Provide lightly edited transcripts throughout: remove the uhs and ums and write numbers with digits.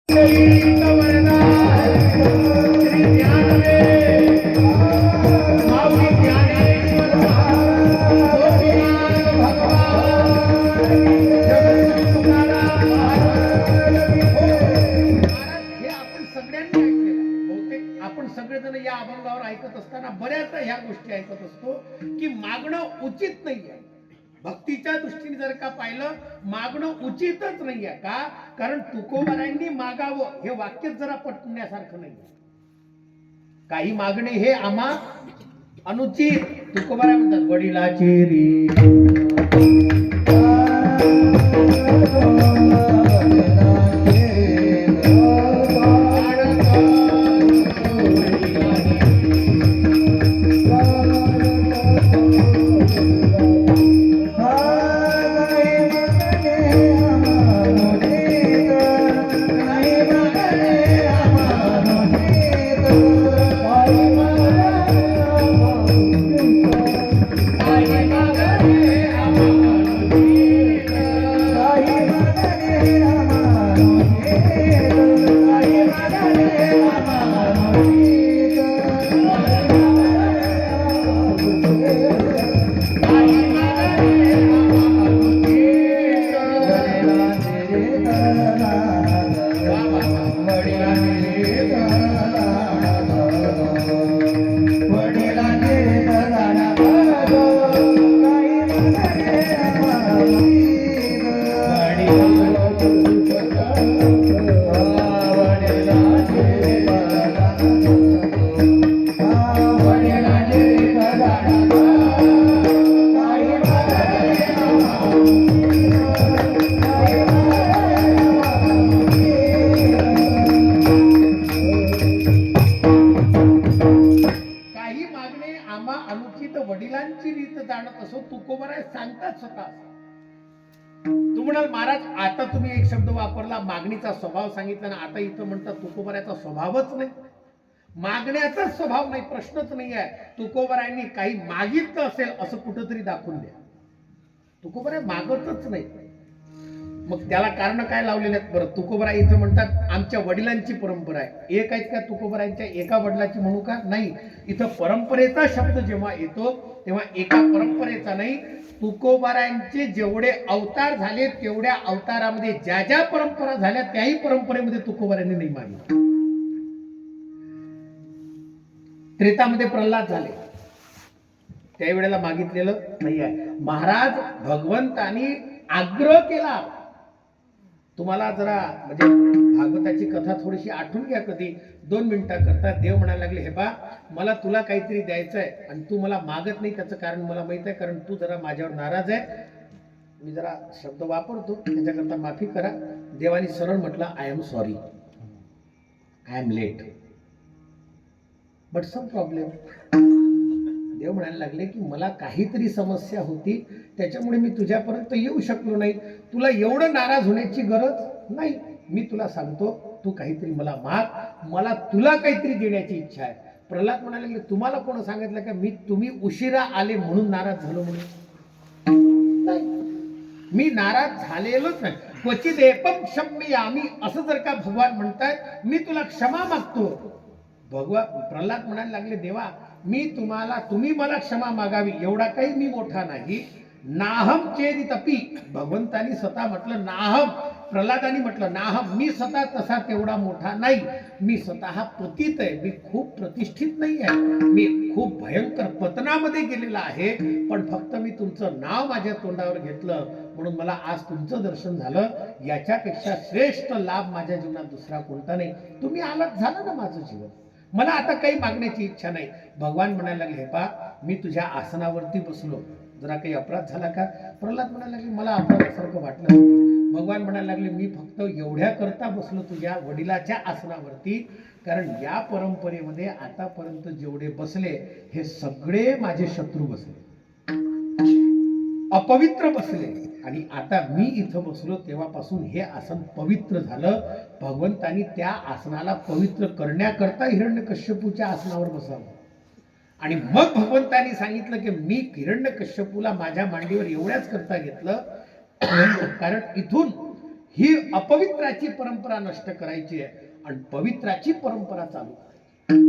या अभंगावर ऐकत असताना बऱ्याचदा ह्या गोष्टी ऐकत असतो की मागणं उचित नाहीये. भक्तीच्या दृष्टीने जर का पाहिलं मागणं उचितच नाहीये. का? कारण तुकोबारायांनी मागावं हे वाक्यच जरा पटण्यासारखं नाहीये. काही मागणे हे आम्हा अनुचित. तुकोबाराय म्हणतात वडिलाची री वडिलांची रीत जाणत असो. तुकोबाराय सांगतात स्वतः. तू म्हणाल महाराज आता तुम्ही एक शब्द वापरला मागणीचा स्वभाव सांगितला ना, आता इथं म्हणतात तुकोबारायचा स्वभावच नाही. मागण्याचा स्वभाव नाही, प्रश्नच नाही आहे. तुकोबारायांनी काही मागितलं असेल असं कुठंतरी दाखवून द्या. तुकोबाराय मागतच नाही. मग त्याला कारण काय लावलेले आहेत? बरं, तुकोबाराय इथं म्हणतात आमच्या वडिलांची परंपरा आहे. एक आहेत का तुकोबारायांच्या एका वडिलाची म्हणू का? नाही. इथं परंपरेचा शब्द जेव्हा येतो तेव्हा एका परंपरेचा नाही, तुकोबारायांचे जेवढे अवतार झाले तेवढ्या अवतारामध्ये ज्या ज्या परंपरा झाल्या त्याही परंपरेमध्ये तुकोबारायांनी नाही मागितलं. त्रेतामध्ये प्रल्हाद झाले त्यावेळेला मागितलेलं नाही आहे. महाराज भगवंतानी आग्रह केला. तुम्हाला जरा म्हणजे भागवताची कथा थोडीशी आठवून घ्या कधी 2 मिनिटं करता. देव म्हणायला लागले, हे बा मला तुला काहीतरी द्यायचं आहे आणि तू मला मागत नाही. त्याचं कारण मला माहित आहे, कारण तू जरा माझ्यावर नाराज आहे. मी जरा शब्द वापरतो त्याच्याकरता माफी करा. देवानी सरळ म्हटलं I am sorry, I am late but some problem. देव म्हणायला लागले की मला काहीतरी समस्या होती त्याच्यामुळे मी तुझ्यापर्यंत येऊ शकलो नाही. तुला एवढं नाराज होण्याची गरज नाही. मी तुला सांगतो तू काहीतरी मला माग, मला तुला काहीतरी देण्याची इच्छा आहे. प्रल्हाद म्हणायला लागले तुम्हाला कोण सांगितलं का तुम्ही उशिरा आले म्हणून नाराज झालो म्हणून? नाही, मी नाराज झालेलोच नाही. क्वचित एपम क्षम्ययामी असं जर का भगवान म्हणतायत मी तुला क्षमा मागतो. भगवान प्रल्हाद म्हणायला लागले देवा तुम्ही मला क्षमा मागावी एवढा काही मी मोठा नाही. नाहम चेदितपि भगवंतानी स्वतः म्हटलं नाहम. प्रल्हादानी म्हटलं नाहम, मी स्वतः तसा तेवढा मोठा नाही. मी स्वतः पतित आहे, मी खूप प्रतिष्ठित नाही आहे, मी खूप भयंकर पतनामध्ये गेलेला आहे. पण फक्त मी तुमचं नाव माझ्या तोंडावर घेतलं म्हणून मला आज तुमचं दर्शन झालं. याच्यापेक्षा श्रेष्ठ लाभ माझ्या जीवनात दुसरा कोणता नाही. तुम्ही आलात झालं ना माझं जीवन. मला आता काही मागण्याची इच्छा नाही. भगवान म्हणायला लागले, हे पा मी तुझ्या आसनावरती बसलो, जरा काही अपराध झाला का? प्रल्हाद म्हणायला लागले मला अपराधासारखं वाटलं. भगवान म्हणायला लागले मी फक्त एवढ्या करता बसलो तुझ्या वडिलाच्या आसनावरती, कारण या परंपरेमध्ये आतापर्यंत जेवढे बसले हे सगळे माझे शत्रू बसले, अपवित्र बसले. आणि आता मी इथं बसलो तेव्हापासून हे आसन पवित्र झालं. भगवंतानी त्या आसनाला पवित्र करण्याकरता हिरण्यकश्यपूच्या आसनावर बसावं. आणि मग भगवंतानी सांगितलं की मी हिरण्यकश्यपूला माझ्या मांडीवर एवढ्याच करता घेतलं कारण इथून ही अपवित्राची परंपरा नष्ट करायची आहे आणि पवित्राची परंपरा चालू करायची.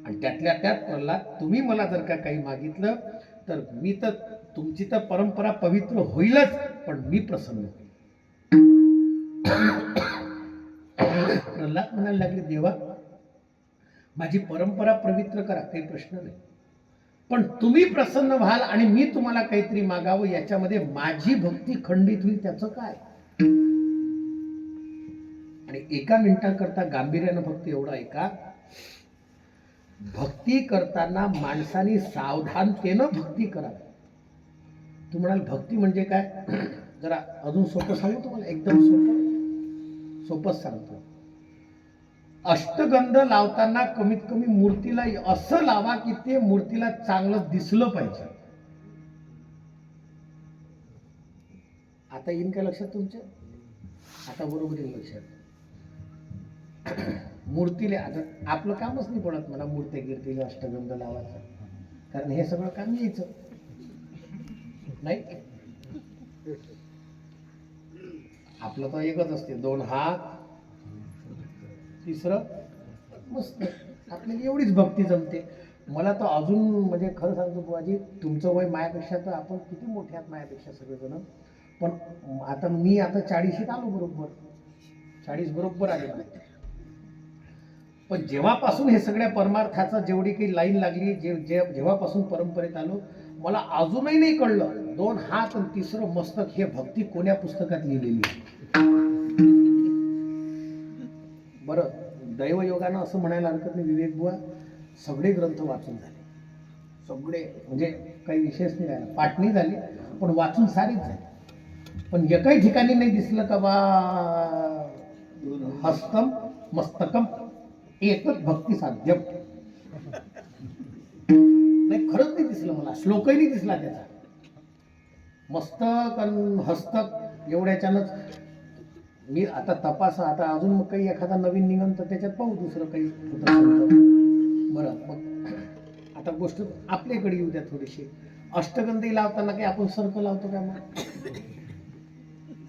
आणि त्यातल्या त्यात प्रल्हाद, तुम्ही मला जर का काही मागितलं तर मी तर, तुमची तर परंपरा पवित्र होईलच, पण मी प्रसन्न होईल. प्रल्हाद म्हणायला लागले, देवा माझी परंपरा पवित्र करा, काही प्रश्न नाही, पण तुम्ही प्रसन्न व्हाल आणि मी तुम्हाला काहीतरी मागावं, याच्यामध्ये माझी भक्ती खंडित होईल त्याचं काय? आणि एका मिनिटाकरता गांभीर्यानं फक्त एवढं ऐका, भक्ती करताना माणसाने सावधानतेनं भक्ती करावी. तू म्हणाल भक्ती म्हणजे काय? जरा अजून सोपं सांगू तुम्हाला, एकदम सोपंच सांगतो. अष्टगंध लावताना कमीत कमी मूर्तीला असं लावा की ते मूर्तीला चांगलं दिसलं पाहिजे. आता येईन का लक्षात तुमच्या? आता बरोबर येईल लक्षात. मूर्तीला आता आपलं कामच नाही पडत मला मूर्ती गिरतीला अष्टगंध लावायचं, कारण हे सगळं काम यायचं नाही. आपलं तर एकच असते, 2 हात, तिसरं मस्त. आपल्याला एवढीच भक्ती जमते. मला तर अजून म्हणजे खरं सांगतो बुवाजी, तुमचं वय मायापेक्षा तर आपण किती मोठे आहात मायापेक्षा सगळेजण, पण आता मी आता 40शीत आलो, बरोबर 40 बरोबर आले. पण जेव्हापासून हे सगळ्या परमार्थाचा जेवढी काही लाईन लागली, जेव्हापासून परंपरेत आलो, मला अजूनही नाही कळलं 2 हात आणि तिसरं मस्तक हे भक्ती कोण्या पुस्तकात लिहिलेली आहे. बरं, दैवयोगानं असं म्हणायला हरकत नाही विवेक बुवा, सगळे ग्रंथ वाचून झाले, सगळे म्हणजे काही विशेष नाही राहिला. पाटणी झाली पण वाचून सारीच झाली. पण एकाही ठिकाणी नाही दिसलं का बा हस्तम मस्तकम एकच भक्ती साध्य. नाही, खरंच नाही दिसलं मला, श्लोकही नाही दिसला त्याचा. मस्तक आणि हस्तक एवढ्याच्यानंच मी आता तपास, आता अजून मग काही एखादा नवीन निघन तर त्याच्यात पाहू दुसरं काही. बरं, मग आता गोष्ट आपल्याकडे येऊ द्या थोडीशी. अष्टगंधी लावताना काही आपण सर्क लावतो का मग?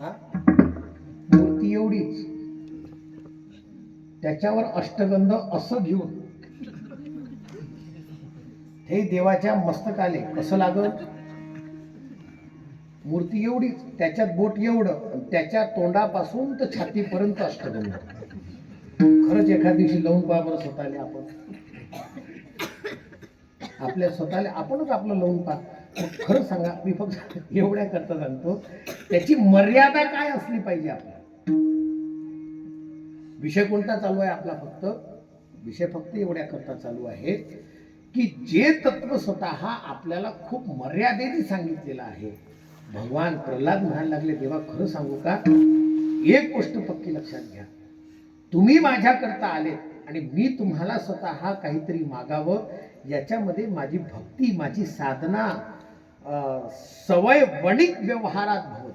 हा, मूर्ती एवढीच, त्याच्यावर अष्टगंध असं घेऊन हे देवाच्या मस्तकाले कसं लागत? मूर्ती एवढीच, त्याच्यात बोट एवढं, त्याच्या तोंडापासून तर छातीपर्यंत अष्टगंध. खरंच एखाद दिवशी लावून पहा बरं स्वतःले. आपण आपल्या स्वतःले आपणच आपलं लावून पहा. खरं सांगा, मी फक्त एवढ्या करता सांगतो, त्याची मर्यादा काय असली पाहिजे आपल्या. विषय कोणता चालू आहे आपला? विषय फक्त एवढ्या करता चालू आहे की जे तत्व स्वतः आपल्याला खूप मर्यादेने सांगितलेलं आहे. भगवान प्रल्हाद म्हणायला लागले, देवा खरं सांगू का, एक गोष्ट पक्की लक्षात घ्या, तुम्ही माझ्याकरता आले आणि मी तुम्हाला स्वतः काहीतरी मागावं, याच्यामध्ये माझी भक्ती, माझी साधना सवय वणिक व्यवहारात भवत.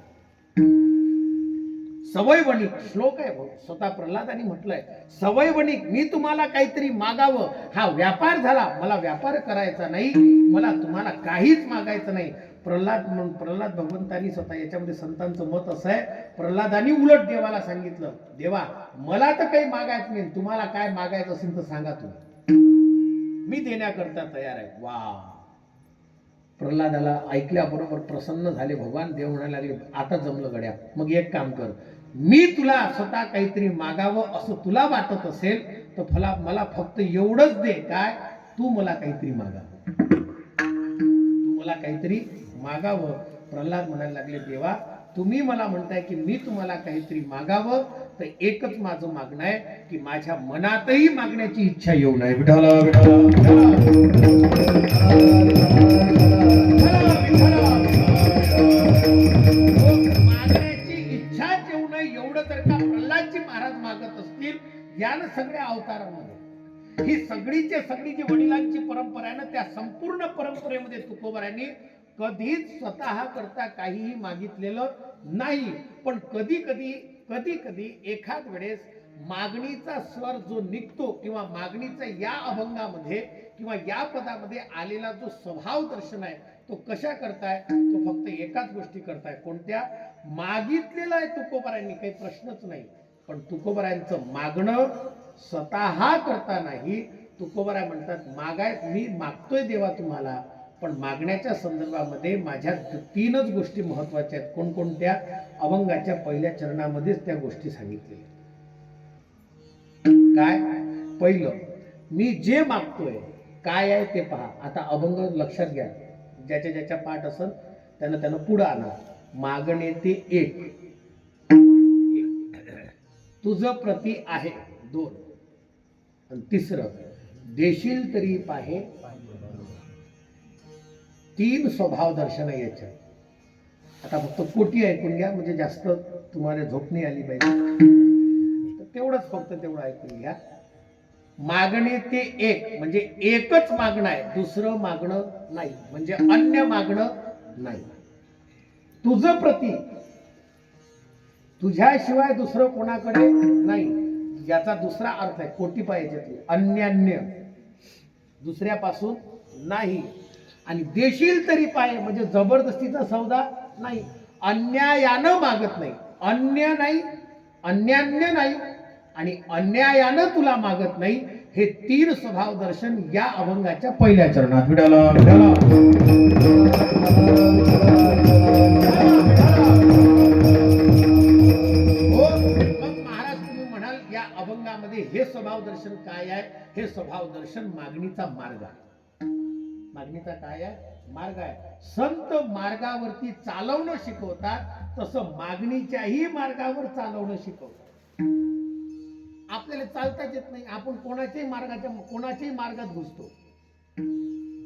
सवय वणिक श्लोक आहे भाऊ, स्वतः प्रल्हादांनी म्हटलंय, सवय वणिक, मी तुम्हाला काहीतरी मागावं, हा व्यापार झाला. मला व्यापार करायचा नाही, मला तुम्हाला काहीच मागायचं नाही. प्रल्हाद भगवंतांनी स्वतः, याच्यामध्ये संतांचं मत असं आहे, प्रल्हादांनी उलट देवाला सांगितलं, देवा मला तर काही मागायचं नाही, तुम्हाला काय मागायचं असेल तर सांगा तुम्ही, मी देण्याकरता तयार आहे. वा, प्रल्हादाला ऐकल्याबरोबर प्रसन्न झाले भगवान. देव म्हणायला लागले, आता जमलं गड्या, मग एक काम कर, मी तुला स्वतः काहीतरी मागावं असं तुला वाटत असेल तर मला फक्त एवढंच दे, काय, तू मला काहीतरी मागावं, तू मला काहीतरी मागावं. प्रल्हाद म्हणायला लागले, देवा तुम्ही मला म्हणताय की मी तुम्हाला काहीतरी मागावं, तर एकच माझं मागणं आहे की माझ्या मनातही मागण्याची इच्छा येऊ नये. विठाला मागण्याची इच्छा येऊ नये, एवढं तर का प्रल्हादजी महाराज मागत असतील, यानं सगळ्या अवतारामध्ये ही सगळी जी वडिलांची परंपरा आहे ना, त्या संपूर्ण परंपरेमध्ये तुकोबारांनी कधीच स्वतः करता काहीही मागितलेलं नाही. पण कधी कधी एखाद वेळेस मागणीचा स्वर जो निघतो, किंवा मागणीचा या अभंगामध्ये किंवा या पदामध्ये आलेला जो स्वभाव दर्शन आहे, तो कशा करताय? तो फक्त एकाच गोष्टी करताय. कोणत्या? मागितलेला आहे तुकोबारायांनी, काही प्रश्नच नाही. पण तुकोबारायांचं मागणं स्वतः करता नाही. तुकोबाराय म्हणतात मागाय, मी मागतोय देवा तुम्हाला, पण मागण्याच्या संदर्भामध्ये माझ्या तीनच गोष्टी महत्वाच्या आहेत. कोणकोणत्या? अभंगाच्या पहिल्या चरणामध्येच त्या गोष्टी सांगितलेल्या. काय? पहिलं, मी जे मागतोय काय आहे ते पहा. आता अभंग लक्षात घ्या, ज्याच्या ज्याच्या पाठ असेल त्यानं पुढं आणा. मागणे ते एक, तुझं प्रती आहे दोन, आणि तिसरं देशील तरी पाहे तीन स्वभाव दर्शन याच्या. आता फक्त कोटी ऐकून घ्या, म्हणजे जास्त तुम्हाला झोप नाही आली पाहिजे, तेवढंच फक्त तेवढं ऐकून घ्या. मागणे ते एक म्हणजे एकच मागणं आहे, दुसरं मागणं नाही, म्हणजे अन्य मागणं नाही. तुझं प्रती, तुझ्याशिवाय दुसरं कोणाकडे नाही, याचा दुसरा अर्थ आहे कोटी पाहिजे. अन्यान्य, दुसऱ्यापासून नाही. आणि देशील तरी पाय म्हणजे जबरदस्तीचा सौदा नाही, अन्यायानं मागत नाही, अन्य नाही, अन्यान्य नाही आणि अन्यायानं तुला मागत नाही. हे तीन स्वभाव दर्शन या अभंगाच्या पहिल्या चरणात. विडाला विडाला हो. मग महाराज तुम्ही म्हणाल या अभंगामध्ये हे स्वभाव दर्शन काय आहे? हे स्वभाव दर्शन मागणीचा मार्ग आहे. मागणीचा काय आहे? मार्ग आहे. संत मार्गावरती चालवणं शिकवतात, तसं मागणीच्याही मार्गावर चालवणं शिकवतात. आपल्याला चालताच येत नाही, आपण कोणाच्याही मार्गात घुसतो,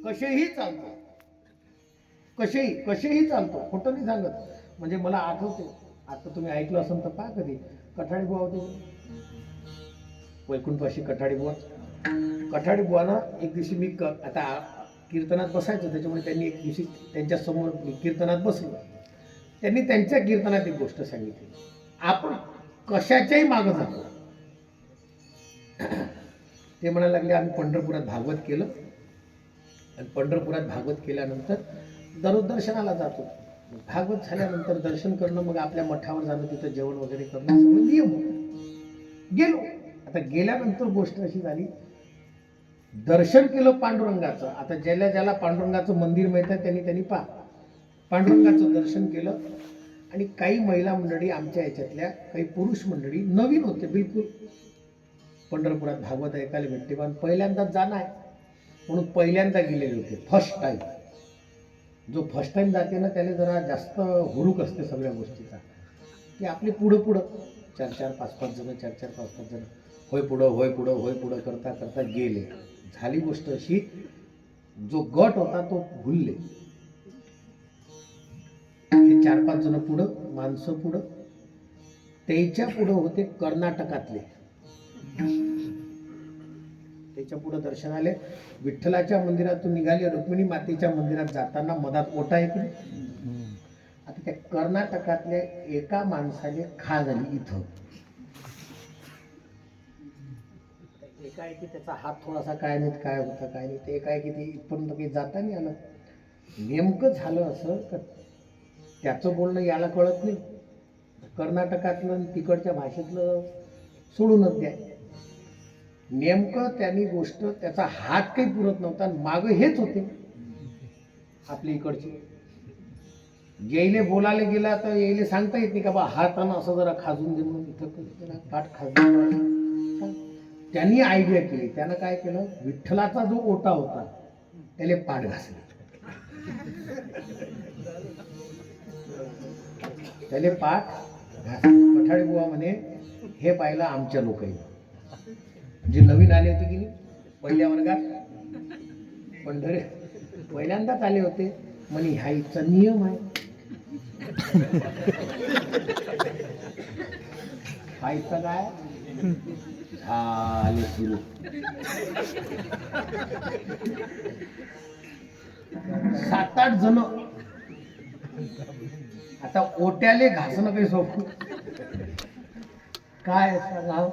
कसेही चालतो, कसेही चालतो, खोटं नाही सांगत. म्हणजे मला आठवते, आता तुम्ही ऐकलं असेल तर पहा, कधी कठाडी बुवा होते वैकुंठवाशी, कठाडी बुवाना एक दिवशी मी आता कीर्तनात बसायचं, त्याच्यामुळे त्यांनी एक दिवशी त्यांच्या समोर कीर्तनात बसलो. त्यांनी त्यांच्या कीर्तनात एक गोष्ट सांगितली, आपण कशाच्याही मागं जातो. ते म्हणायला लागले आम्ही पंढरपुरात भागवत केलं, आणि पंढरपुरात भागवत केल्यानंतर दररोज दर्शनाला जातो. भागवत झाल्यानंतर दर्शन करणं, मग आपल्या मठावर जाणं, तिथं जेवण वगैरे करणं, सगळं नियम होतं. गेलो. आता गेल्यानंतर गोष्ट अशी झाली, दर्शन केलं पांडुरंगाचं. आता ज्याला पांडुरंगाचं मंदिर माहित आहे त्यांनी पांडुरंगाचं दर्शन केलं. आणि काही महिला मंडळी आमच्या याच्यातल्या, काही पुरुष मंडळी नवीन होते बिलकुल, पंढरपुरात भागवत ऐकायला भेटते, पण पहिल्यांदाच जाणं आहे म्हणून पहिल्यांदा गेलेले होते, फर्स्ट टाइम. जो फर्स्ट टाइम जाते ना त्याला जरा जास्त हुरूक असते सगळ्या गोष्टीचा. की आपले पुढं 4-4, 5-5 जण, 4-4, 5-5 जण होय पुढं करता गेले. झाली गोष्ट अशी, जो गट होता तो भुलले. हे 4-5 जण पुढं, माणसं पुढं, त्याच्या पुढं होते कर्नाटकातले. त्याच्या पुढे दर्शन आले. विठ्ठलाच्या मंदिरातून निघाले, रुक्मिणी मातेच्या मंदिरात जाताना मधात ओटा येतो. आता त्या कर्नाटकातल्या एका माणसाने खा झाली इथं. एकाएकी त्याचा हात थोडासा काय होता काय नाही, ते एकाएकी ते इथपर्यंत काही जाता नाही आलं. नेमकं झालं असं तर त्याचं बोलणं याला कळत नाही, कर्नाटकातलं तिकडच्या भाषेतलं सोडूनच द्या. नेमकं त्यांनी गोष्ट, त्याचा हात काही पुरत नव्हता, मागं हेच होते आपल्या इकडचे. येईले बोलायला गेला तर येईले सांगता येत नाही का बा हातानं असं जरा खाजून दे म्हणून, इथं पाठ खाजून. त्यांनी आयडिया केली. त्यानं काय केलं, विठ्ठलाचा जो ओटा होता त्याला पाठ घासले. त्याले पाठ घासले. कठाडी बुवा म्हणे हे पाहिलं आमच्या लोकांनी, जे नवीन आले होते की नाही पहिल्या वर्गात, पंढरी पहिल्यांदाच आले होते म्हणे, हा इथचा नियम आहे, हा इथचा काय झाले सुरू. 7-8 जण. आता ओट्याले घासणं काही सोपं काय सांगा.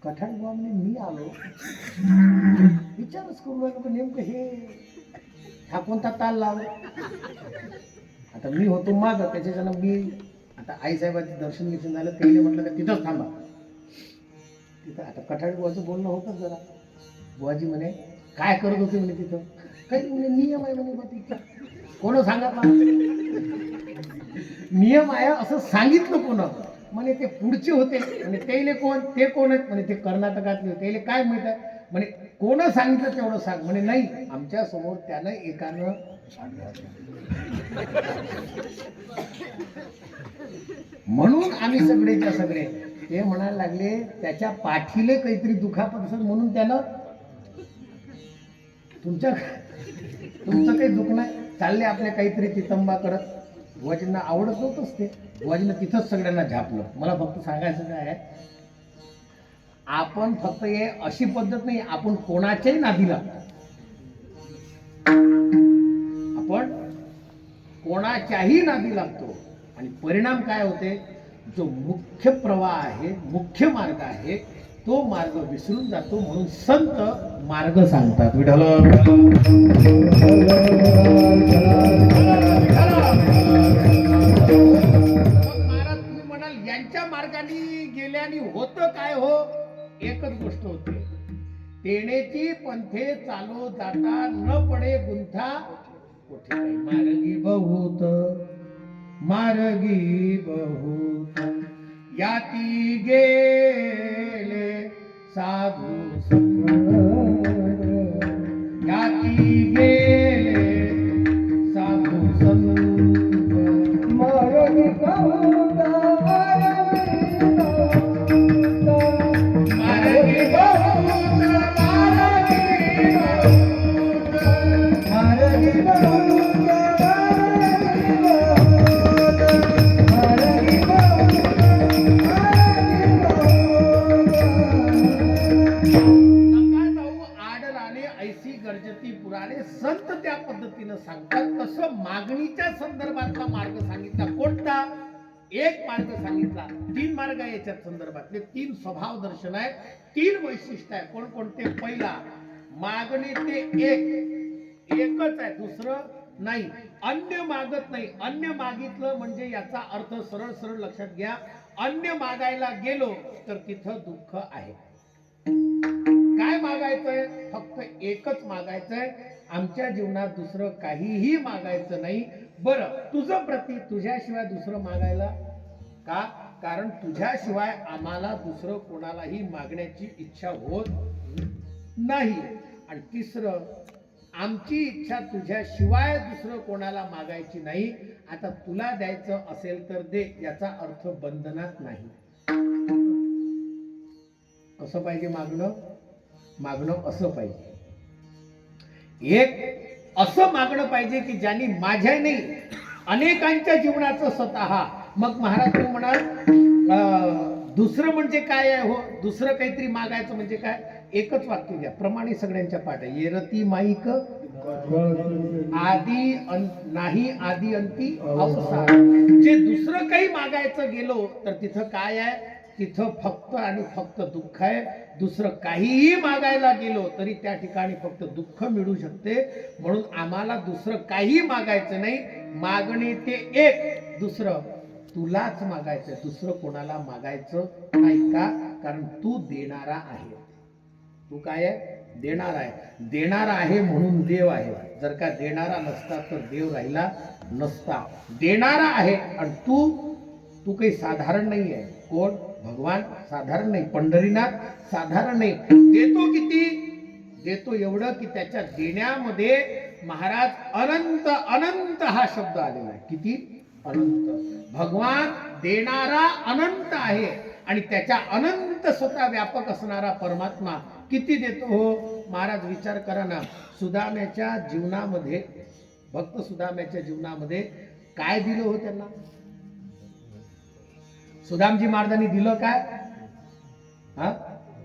कठाळ बुवा म्हणे मी आलो. विचारच करू लागलो नेमकं हे हा कोणता ताल लावला. आता मी होतो माग त्याच्यानं मी आता आईसाहेबांचं दर्शन घेऊन झालं त्याने म्हटलं का तिथंच थांबा. तिथं आता कठाळ बुवाचं बोलणं होतं जरा. बुवाजी म्हणे काय करत होते म्हणे तिथं. काही म्हणे नियम आहे म्हणे बा तिथं. कोण सांगितलं नियम आहे असं सांगितलं कोण म्हणे ते पुढचे होते म्हणे तेले कोण ते कोण आहेत म्हणे ते कर्नाटकातले होते तेले काय माहित आहे म्हणे कोण सांगितलं तेवढं सांग म्हणे नाही आमच्या समोर त्यानं एकानं म्हणून आम्ही सगळेच्या सगळे ते म्हणायला लागले त्याच्या पाठीले काहीतरी दुखापत असेल म्हणून त्यानं तुमचं काही दुःख नाही चालले आपले काहीतरी तितंबा करत. बुवाजींना आवडत नव्हतंच ते. बुवाजींना तिथंच सगळ्यांना झापलं. मला फक्त सांगायचं काय आहे आपण फक्त हे अशी पद्धत नाही आपण कोणाच्याही नादी लागतो. आपण कोणाच्याही नादी लागतो आणि परिणाम काय होते जो मुख्य प्रवाह आहे मुख्य मार्ग आहे तो मार्ग विसरून जातो. म्हणून संत मार्ग सांगतात. विठ्ठल महाराज तुम्ही म्हणाल यांच्या मार्गाने गेल्याने होतं काय हो एकच गोष्ट होते तेनेची पंथे चालो जाता न पडे गुंथा कुठे मार्गी बहुत याती गेले साधू संग याती गेले साधू संग मार्गी बहुत संत त्या पद्धतीनं सांगतात. तसं मागणीच्या संदर्भातला मार्ग सांगितला कोणता एक मार्ग सांगितला. 3 मार्ग आहे याच्या संदर्भातले 3 स्वभाव दर्शन आहे 3 वैशिष्ट्य आहे. कोणकोणते पहिला मागणी ते एकच आहे दुसरं नाही अन्य मागत नाही. अन्य मागितलं म्हणजे याचा अर्थ सरळ सरळ लक्षात घ्या अन्य मागायला गेलो तर तिथं दुःख आहे. काय मागायचंय फक्त एकच मागायचंय आमच्या जीवनात दुसरं काहीही मागायचं नाही. बरं तुझं प्रति तुझ्याशिवाय दुसरं मागायला का कारण तुझ्याशिवाय आम्हाला दुसरं कोणालाही मागण्याची इच्छा होत नाही. आणि तिसरं आमची इच्छा तुझ्याशिवाय दुसरं कोणाला मागायची नाही. आता तुला द्यायचं असेल तर दे याचा अर्थ बंधनात नाही. कसं पाहिजे मागणं असं पाहिजे एक असं मागणं पाहिजे की ज्यांनी माझ्या नाही अनेकांच्या जीवनाचं स्वतः. मग महाराज तुम्ही म्हणाल दुसरं म्हणजे काय आहे हो दुसरं काहीतरी मागायचं म्हणजे काय एकच वाक्य घ्या प्रमाणे सगळ्यांच्या पाठ आहे येरती माईक आदी नाही आदी अंती अवसान. जे दुसरं काही मागायचं गेलो तर तिथं काय आहे तिथं फक्त आणि फक्त दुःख आहे. दुसरं काहीही मागायला गेलो तरी त्या ठिकाणी फक्त दुःख मिळू शकते. म्हणून आम्हाला दुसरं काही मागायचं नाही. मागणे ते एक दुसरं तुलाच मागायचं दुसरं कोणाला मागायचं नाही. का कारण तू देणारा आहे. तू काय आहे देणारा आहे म्हणून देव आहे. जर का देणारा नसता तर देव राहिला नसता. देणारा आहे आणि तू काही साधारण नाही आहे. कोण भगवान साधारण नाही. पंढरीनाथ साधारण नाही. देतो किती देतो एवढं की त्याच्या देण्यामध्ये महाराज अनंत अनंत हा शब्द आलेला आहे. किती अनंत. भगवान देणारा अनंत आहे आणि त्याच्या अनंत स्वतः व्यापक असणारा परमात्मा किती देतो हो महाराज विचार करा ना. सुदाम्याच्या जीवनामध्ये भक्त सुदाम्याच्या जीवनामध्ये काय दिलं हो त्यांना. सुदामजी महाराजांनी दिलं काय हा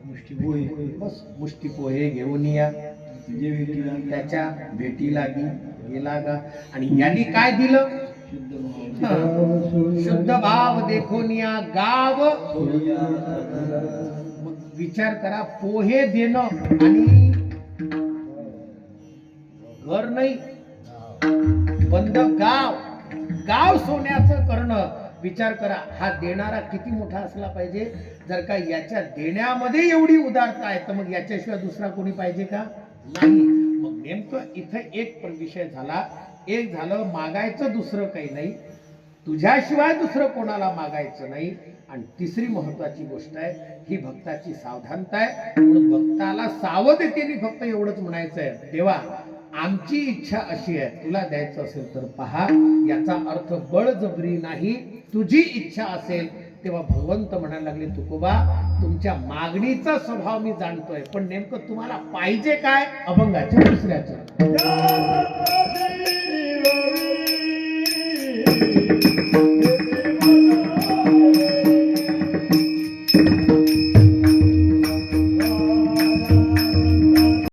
मुष्टी पोहे. बस मुष्टी पोहे घेऊन या त्याच्या भेटीला गेला का. आणि यांनी काय दिलं शुद्ध भाव देखोनिया गाव विचार करा, पोहे देणं आणि घर नाही, बंद गाव, गाव सोन्याचं करणं. विचार करा, हा देणारा किती मोठा असला पाहिजे. जर का याच्या देण्यामध्ये एवढी उदारता आहे तर मग याच्याशिवाय दुसरा कोणी पाहिजे का? नाही. मग नेमकं इथं एक विषय झाला. एक झालं मागायचं, दुसरं काही नाही, तुझ्याशिवाय दुसरं कोणाला मागायचं नाही. आणि तिसरी महत्वाची गोष्ट आहे, ही भक्ताची सावधानता आहे. म्हणून भक्ताला सावधतेने फक्त एवढंच म्हणायचं आहे, देवा आमची इच्छा अशी आहे, तुला द्यायचं असेल तर पहा. याचा अर्थ बळजबरी नाही. तुझी इच्छा असेल तेव्हा भगवंत म्हणायला लागले, तुकोबा तुमच्या मागणीचा स्वभाव मी जाणतोय, पण नेमकं तुम्हाला पाहिजे काय? अभंगाच्या दुसऱ्याचं